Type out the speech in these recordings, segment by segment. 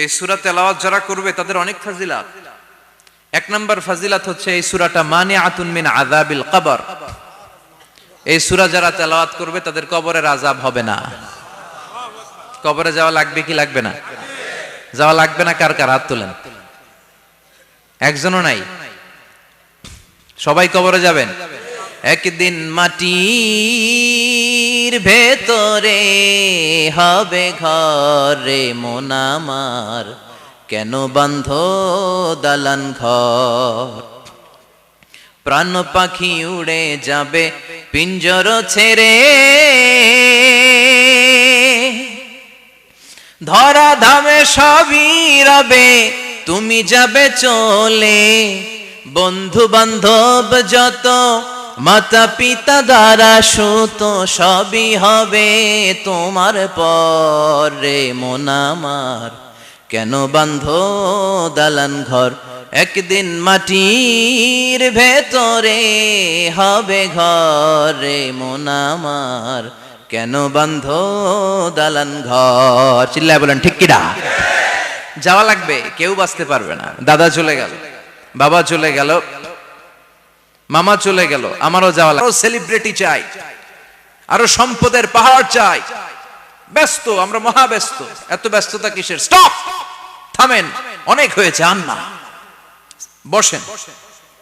এই সূরা তেলাওয়াত যারা করবে তাদের অনেক ফাজিলাত। এক নাম্বার ফাজিলাত হচ্ছে এই সূরাটা মানিআতুন মিন আযাবিল কবর। এই সূরা যারা তেলাওয়াত করবে তাদের কবরের আযাব হবে না। কবরে যাওয়া লাগবে কি লাগবে না? যাওয়া লাগবে না। কার কার হাত তোলেন? একজনও নাই। সবাই কবরে যাবেন। একদিন মাটির ভেতরে হবে ঘরে মন আমার, কেন বান্ধ দালান ঘর? প্রাণ পাখি উড়ে যাবে পিঞ্জর ছেড়ে, ধরা ধামে সবই রবে তুমি যাবে চলে। বন্ধু বান্ধব যত মাতা পিতা দ্বারা সুত সবই হবে তোমার পরে মন আমার, কেন বান্ধ দালান ঘর? একদিন মাটির ভেতরে হবে ঘরে মন আমার, কেন বান্ধ দালান ঘর? চিল্লায় বলেন ঠিক কিনা? যাওয়া লাগবে, কেউ বাঁচতে পারবে না। দাদা চলে গেল, বাবা চলে গেল, মামা চলে গেল, আমারও যাওয়া লাগবে। সেলিব্রিটি চাই, আরো সম্পদের পাহাড় চাই। ব্যস্ত, আমরা মহা ব্যস্ত। এত ব্যস্ততা কিসের? স্টপ, থামেন, অনেক হয়েছে, আর না। বসেন,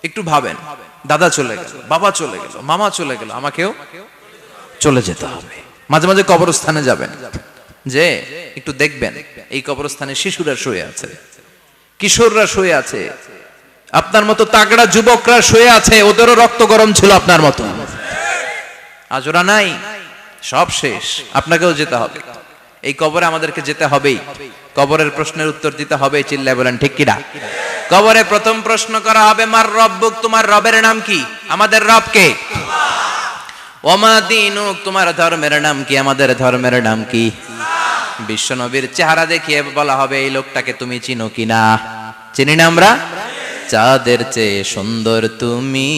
একটু ভাবেন। দাদা চলে গেল, বাবা চলে গেল, মামা চলে গেল, আমাকেও চলে যেতে হবে। মাঝে মাঝে কবরস্থানে যাবেন, যে একটু দেখবেন এই কবরস্থানে শিশুরা শুয়ে আছে, কিশোররা শুয়ে আছে, আপনার মতো তাগড়া যুবকরা শুয়ে আছে, ওদেরও রক্ত গরম ছিল আপনার মতো। আজ ওরা নাই, সব শেষ। আপনাকেও যেতে হবে। এই কবরে আমাদেরকে যেতে হবেই। কবরের প্রশ্নের উত্তর দিতে হবে। চিল্লায় বলেন ঠিক কিনা? কবরে প্রথম প্রশ্ন করা হবে, মার রব্বুক, তোমার রবের নাম কি? আমাদের রব কে? ওমা দীনুক, তোমার ধর্মের নাম কি? আমাদের ধর্মের নাম কি? বিশ্বনবীর চেহারা দেখিয়ে বলা হবে, এই লোকটাকে তুমি চিনো কিনা? চিনি না আমরা? চাঁদের চেয়ে সুন্দর তুমি,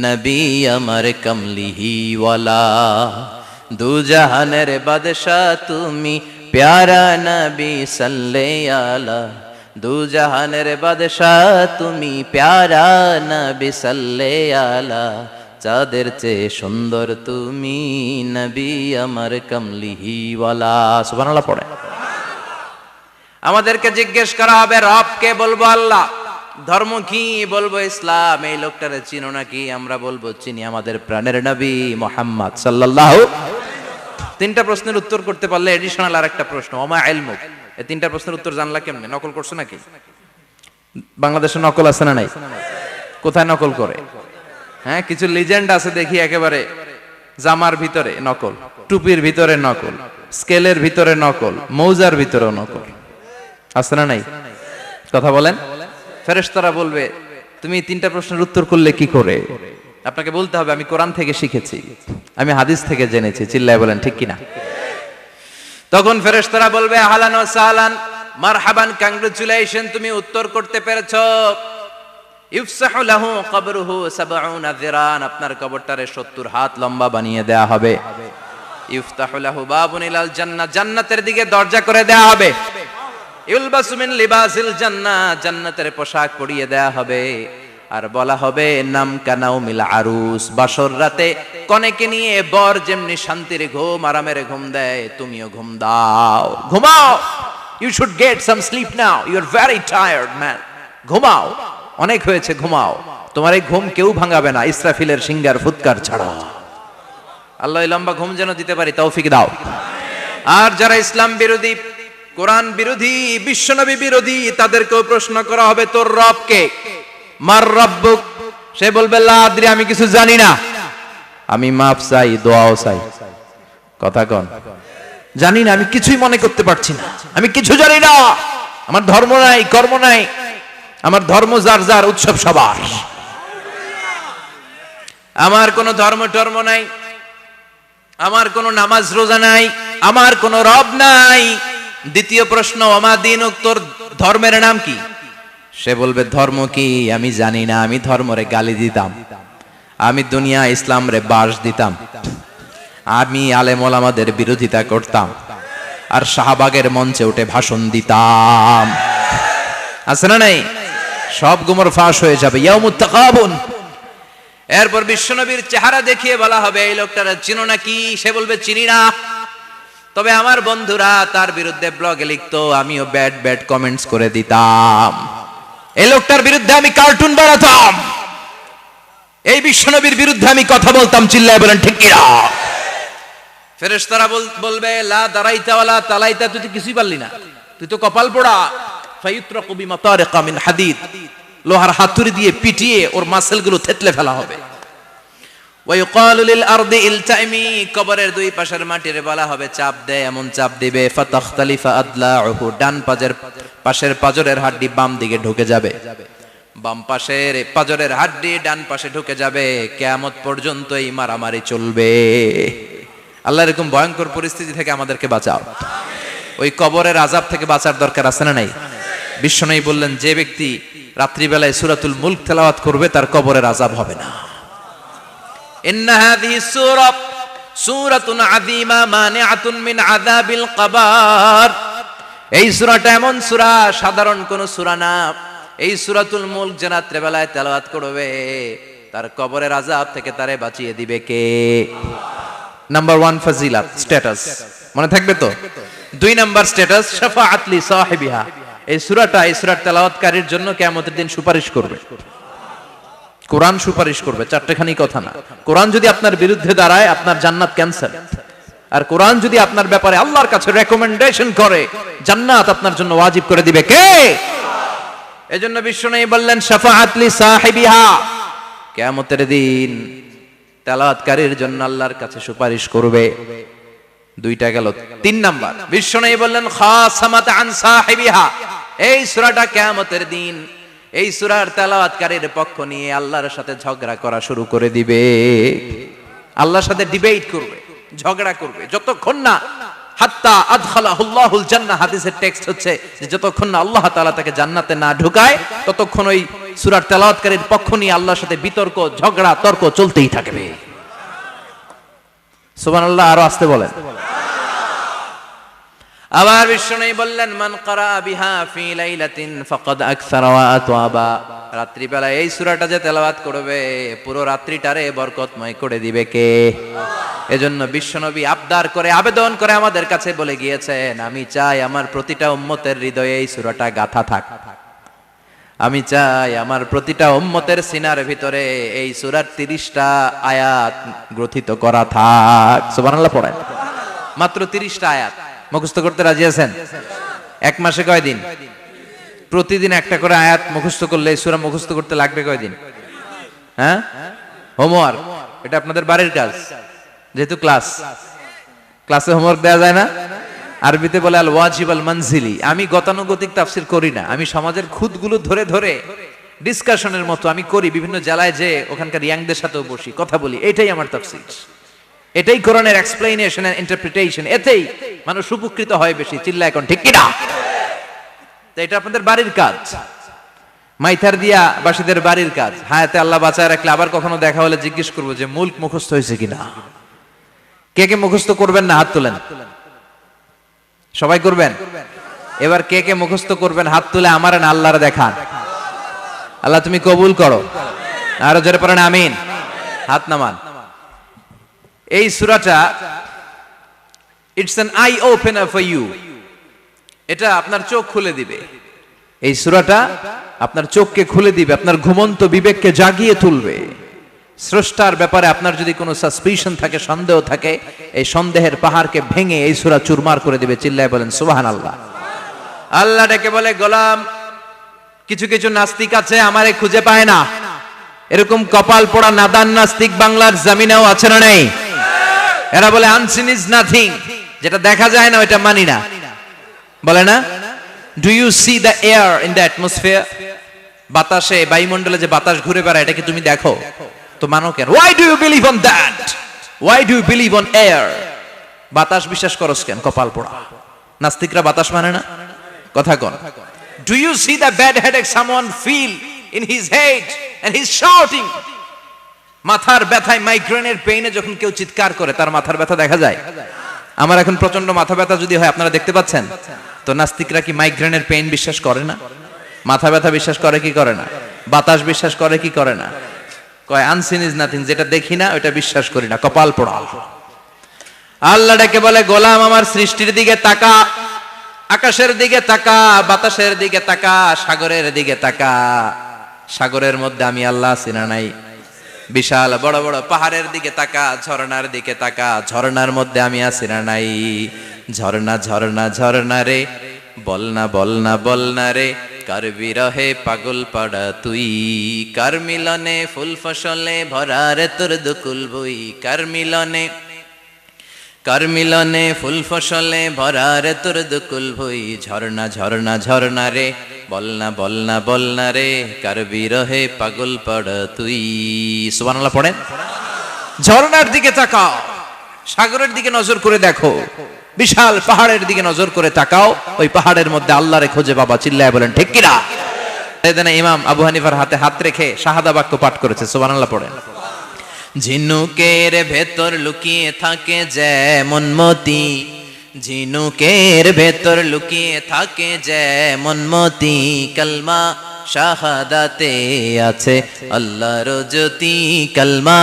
নবী আমার কমলিহি ওয়ালা, দু জাহানের বাদশাহ তুমি, প্যারা নবী সাল্লাল্লাহু আলা, দু জাহানের বাদশাহ তুমি, প্যারা নবী সাল্লাল্লাহু আলা, চাঁদের চেয়ে সুন্দর তুমি, নবী আমার কমলিহি ওয়ালা। সুবহানাল্লাহ পড়ে। আমাদেরকে জিজ্ঞেস করা হবে, রব কে? বলবো আল্লাহ। ধর্ম কি? বলবো ইসলাম। এই লোকটারে চিনো নাকি? আমরা বলবো চিনি, আমাদের প্রাণের নবী মুহাম্মদ সাল্লাল্লাহু। তিনটা প্রশ্নের উত্তর করতে পারলে এডিশনাল আর একটা প্রশ্ন, ওমা ইলমুক। এই তিনটা প্রশ্নের উত্তর জানলা কেমনে? নকল করছো নাকি? বাংলাদেশে নকল আছে না নাই? কোথায় নকল করে? হ্যাঁ, কিছু লিজেন্ড আছে দেখি, একেবারে জামার ভিতরে নকল, টুপির ভিতরে নকল, স্কেলের ভিতরে নকল, মৌজার ভিতরেও নকল। আছে না নাই? কথা বলেন। ফেরেশতারা বলবে, তুমি তিনটা প্রশ্নের উত্তর করলে কি করে? আপনাকে বলতে হবে, আমি কোরআন থেকে শিখেছি, আমি হাদিস থেকে জেনেছি। চিল্লায় বলেন ঠিক কিনা? তখন ফেরেশতারা বলবে, আহলান ওয়া সাহলান, মারহাবান, কংগ্রাচুলেশন, তুমি উত্তর করতে পেরেছো। ইফসাহু লাহু কবরুহু ৭০ যিরান, আপনার কবরটারে ৭০ হাত লম্বা বানিয়ে দেয়া হবে। ইফতাহু লাহু বাবুন ইলাল জান্নাহ, জান্নাতের দিকে দরজা করে দেয়া হবে। ইউলবাসু মিন লিবাসিল জান্নাহ, জান্নাতের পোশাক পরিয়ে দেয়া হবে। আর বলা হবে, নাম কানাউমিল আরুস, বাসর রাতে কনেকে নিয়ে বর যেমনি শান্তির ঘুম, আরামের ঘুম দেয়, তুমিও ঘুম দাও, ঘুমাও। You should get some sleep now, you are very tired man, ঘুমাও, অনেক হয়েছে, ঘুমাও। তোমার এই ঘুম কেউ ভাঙাবে না, ইসরাফিলের সিঙ্গার ফুৎকার ছাড়া। আল্লাহ লম্বা ঘুম যেন দিতে পারি, তৌফিক দাও। আর যারা ইসলাম বিরোধী, কোরআন বিরোধী, বিশ্বনবী বিরোধী, তাদেরকেও প্রশ্ন করা হবে, তোর রব কে? মার রব্বুক, সে বলবে লা আদরি, আমি কিছু জানি না, আমি মাফ চাই, দোয়াও চাই। কথা কন, জানি না, আমি কিছুই মনে করতে পারছি না, আমি কিছু জানি না, আমার ধর্ম নাই, কর্ম নাই, আমার ধর্ম যার যার, উৎসব সবার, আমার কোনো ধর্ম টর্ম নাই, আমার কোনো নামাজ রোজা নাই, আমার কোনো রব নাই। দ্বিতীয় প্রশ্ন, ওমা দীনুক, তোর ধর্মের নাম কি? সে বলবে, ধর্ম কি আমি জানি না, আমি ধর্মরে গালি দিতাম, আমি দুনিয়া ইসলাম রে বাস দিতাম, আমি আলেম ওলামাদের বিরোধিতা করতাম, আর শাহবাগের মঞ্চে উঠে ভাষণ দিতাম। আছে না নাই? সব গুমর ফাঁস হয়ে যাবে, ইয়াউমুত তাকাবুন। এরপর বিশ্বনবীর চেহারা দেখিয়ে বলা হবে এই লোকটারা চিনো নাকি? সে বলবে চিনি না, তবে আমার বন্ধুরা তার বিরুদ্ধে ব্লগে লিখতো, আমিও ব্যাড ব্যাড কমেন্টস করে দিতাম, এই লোকটার বিরুদ্ধে আমি কার্টুন বানাতাম, এই বিশ্বনবীর বিরুদ্ধে আমি কথা বলতাম। চিল্লায় বলেন ঠিক কি না? ফেরেশতারা বলবে লা দারাইতা ওয়ালা তালাইতা, তুই তো কিছুই পারলি না, তুই তো কপাল পোড়া। ফায়ুতরাকু বিমাতারিকা মিন হাদিদ, লোহার হাতুড়ি দিয়ে পিটিয়ে ওর মাসেলগুলো থেতলে ফেলা হবে। ওয়া ইউকালু লিল আরদি ইলতাইমি, কবরের দুই পাশের মাটির বলা হবে চাপ দে, এমন চাপ দিবে ফাতাখতালিফা আদলাউহু, ডান পাশের পাজরের হাড্ডি বাম দিকে ঢুকে যাবে, বাম পাশের পাজরের হাড্ডি ডান পাশে ঢুকে যাবে। কিয়ামত পর্যন্ত এই মারামারি চলবে। আল্লাহ এরকম ভয়ঙ্কর পরিস্থিতি থেকে আমাদেরকে বাঁচাও। ওই কবরের আযাব থেকে বাঁচার দরকার আছে না নাই? বিশ্বনবী বললেন যে ব্যক্তি রাত্রিবেলায় সূরাতুল মুলক তেলাওয়াত করবে তার কবরের আযাব হবে না। ইন্না হাযিহি সূরাতুন আযীমা মানিআতুন মিন আযাবিল কবর, এই সূরাটা এমন সূরা, সাধারণ কোন সূরা না। এই সূরাতুল মুলক যে রাত্রিবেলায় তেলাওয়াত করবে তার কবরের আযাব থেকে তারে বাঁচিয়ে দিবে কে? নাম্বার 1 ফাজিলাত, স্ট্যাটাস, মনে থাকবে তো? 2 নাম্বার স্ট্যাটাস শাফাআত লি সাহিবিহা, এই সূরাটা এই সূরার তেলাওয়াতকারীর জন্য কিয়ামতের দিন সুপারিশ করবে। কোরআন সুপারিশ করবে, চারটেখানি কথা না। কোরআন যদি আপনার বিরুদ্ধে দাঁড়ায় আপনার জান্নাত ক্যান্সেল, আর কোরআন যদি আপনার ব্যাপারে আল্লাহর কাছে রেকমেন্ডেশন করে জান্নাত আপনার জন্য ওয়াজিব করে দিবে কে? এজন্য বিশ্বনবী বললেন শাফাআত লি সাহিবিহা, কিয়ামতের দিন তেলাওয়াতকারীর জন্য আল্লাহর কাছে সুপারিশ করবে। 2টা গেল। 3 নাম্বার বিশ্বনবী বললেন খাসামাত আন সাহিবিহা, এই সূরাটা কিয়ামতের দিন এই সূরার তেলাওয়াতকারীর পক্ষ নিয়ে আল্লাহর সাথে ঝগড়া করা শুরু করে দিবে। আল্লাহর সাথে ডিবেট করবে, ঝগড়া করবে, যতক্ষণ না হাত্তা আদখালাহুল্লাহুল জান্নাহ, হাদিসের টেক্সট হচ্ছে যে যতক্ষণ না আল্লাহ তাআলা তাকে জান্নাতে না ঢুকায় ততক্ষণ ওই সূরার তেলাওয়াতকারীর পক্ষ নিয়ে আল্লাহর সাথে বিতর্ক, ঝগড়া, তর্ক চলতেই থাকবে। সুবহানাল্লাহ, আরো আস্তে বলেন। আবার বিশ্বনবী বললেন মান ক্বারা বিহা ফি লাইলাতিন ফাকাদ আকসারা ওয়া আতওয়াবা, রাত্রিবেলা এই সূরাটা যে তেলাওয়াত করবে পুরো রাত্রিটারে বরকতময় করে দিবে কে? এজন্য বিশ্বনবী আবদার করে, আবেদন করে আমাদের কাছে বলে গিয়েছেন, আমি চাই আমার প্রতিটা উম্মতের হৃদয়ে এই সূরাটা গাঁথা থাক, আমি চাই আমার প্রতিটা উম্মতের সিনার ভিতরে এই সূরার 30টা আয়াত গ্রথিত করা থাক। সুবহানাল্লাহ পড়েন। মাত্র 30টা আয়াত মুখস্থ করতে রাজি আছেন? 1 মাসে কয়দিন? প্রতিদিন একটা করে আয়াত মুখস্থ করলে এই সূরা মুখস্থ করতে লাগবে কয়দিন? হ্যাঁ, হোমওয়ার্ক, এটা আপনাদের বাড়ির কাজ। যেহেতু ক্লাসে হোমওয়ার্ক দেওয়া যায় না, আরবিতে বলে আল ওয়াজিব আল মানজিলি। আমি গতানুগতিক তাফসীর করি না, আমি সমাজের খুঁতগুলো ধরে ধরে ডিসকাশনের মতো আমি করি। বিভিন্ন জেলায় যে ওখানকার ইয়াংদের সাথেও বসি, কথা বলি, এটাই আমার তাফসীর, এটাই কোরআনের এক্সপ্লেনেশন এন্ড ইন্টারপ্রিটেশন। এতেই মানুষ উপকৃত হয় বেশি। চিল্লা এখন ঠিক কি না? তো এটা আপনাদের বাড়ির কাজ, মাইথার দিয়া বাসীদের বাড়ির কাজ। হায়াতে আল্লাহ বাঁচায় রাখলে আবার কখনো দেখা হলে জিজ্ঞেস করবো যে মুলক মুখস্থ হয়েছে কিনা। কে কে মুখস্থ করবেন না হাত তোলেন। সবাই করবেন? এবার কে কে মুখস্থ করবেন হাত তুলে আমার না আল্লাহর দেখান। আল্লাহ তুমি কবুল করো। আরো জোরে পড়েন আমিন। হাত নামান। এই সূরাটা it's an eye opener for you, এটা আপনার চোখ খুলে দিবে। এই সূরাটা আপনার চোখকে খুলে দিবে, আপনার ঘুমন্ত বিবেককে জাগিয়ে তুলবে। স্রষ্টার ব্যাপারে আপনার যদি কোনো সাসপিশন থাকে, সন্দেহ থাকে, এই সন্দেহের পাহাড়কে ভেঙে এই সূরা চুরমার করে দিবে। চিল্লায় বলেন সুবহানাল্লাহ। আল্লাহ ডেকে বলে গোলাম, কিছু কিছু নাস্তিক আছে আমারে খুঁজে পায় না, এরকম কপাল পোড়া নাদান নাস্তিক বাংলার জমিনেও আছে না নেই? এরা বলে আনসিন ইজ নাথিং, যেটা দেখা যায় না ওটা মানি না, বলে না? Do you see the air in the atmosphere? বাতাসে, বায়ুমণ্ডলে যে বাতাস ঘুরে বেড়ায় এটা কি তুমি দেখো? তো মানো কেন? Why do you believe on that? Why do you believe on air? বাতাস বিশ্বাস করস কেন? কপাল পোড়া নাস্তিকরা বাতাস মানে না, কথা কোন? Do you see the bad headache someone feel in his head and he's shouting? মাথার ব্যথায়, মাইগ্রেনের পেইনে যখন কেউ চিৎকার করে তার মাথার ব্যথা দেখা যায়? আমার এখন প্রচন্ড মাথা ব্যথা যদি হয়, আপনারা দেখতে পাচ্ছেন তো, নাস্তিকরা কি মাইগ্রেনের পেইন বিশ্বাস করে না? মাথা ব্যথা বিশ্বাস করে কি করে না? বাতাস বিশ্বাস করে কি করে না? কয় আনসিন ইজ নাথিং, যেটা দেখি না ওটা বিশ্বাস করি না, কপাল পোড়া। আল্লাহ ডেকে বলে, গোলাম আমার সৃষ্টির দিকে তাকা, আকাশের দিকে তাকা, বাতাসের দিকে তাকা, সাগরের দিকে তাকা। সাগরের মধ্যে আমি আল্লাহ আছি না নাই? বিশাল বড় বড় পাহাড়ের দিকে তাকা, ঝর্ণার দিকে তাকা, ঝর্ণার মধ্যে আমি আছি না নাই? ঝর্ণা ঝর্ণা ঝর্ণা রে, বলনা বলনা বলনা রে, কার বিরহে পাগল পাড়া তুই, কার মিলনে ফুল ফসলে ভরা রে তোর দুকুল বই, কার মিলনে ফুল ফসলে ভরা রে তোর দুকুল ভই। ঝর্ণা ঝর্ণা ঝর্ণা রে, বলনা বলনা বলনা রে, কার বিরহে পাগল পাড়া তুই। সুবহানাল্লাহ পড়েন। ঝর্ণার দিকে তাকাও, সাগরের দিকে নজর করে দেখো, বিশাল পাহাড়ের দিকে নজর করে তাকাও, ওই পাহাড়ের মধ্যে আল্লাহরে খুঁজে পাবা। চিল্লায় বলেন ঠিক কিনা? ইমাম আবু হানিফার হাতে হাত রেখে শাহাদা বাক্য পাঠ করেছে। সুবহানাল্লাহ পড়েন। ঝিনুকের ভেতর লুকিয়ে থাকে যেমন মতি, ঝিনুকের ভেতর লুকিয়ে থাকে যেমন মতি, কালমা শাহাদাতে আছে আল্লাহর জ্যোতি, কালমা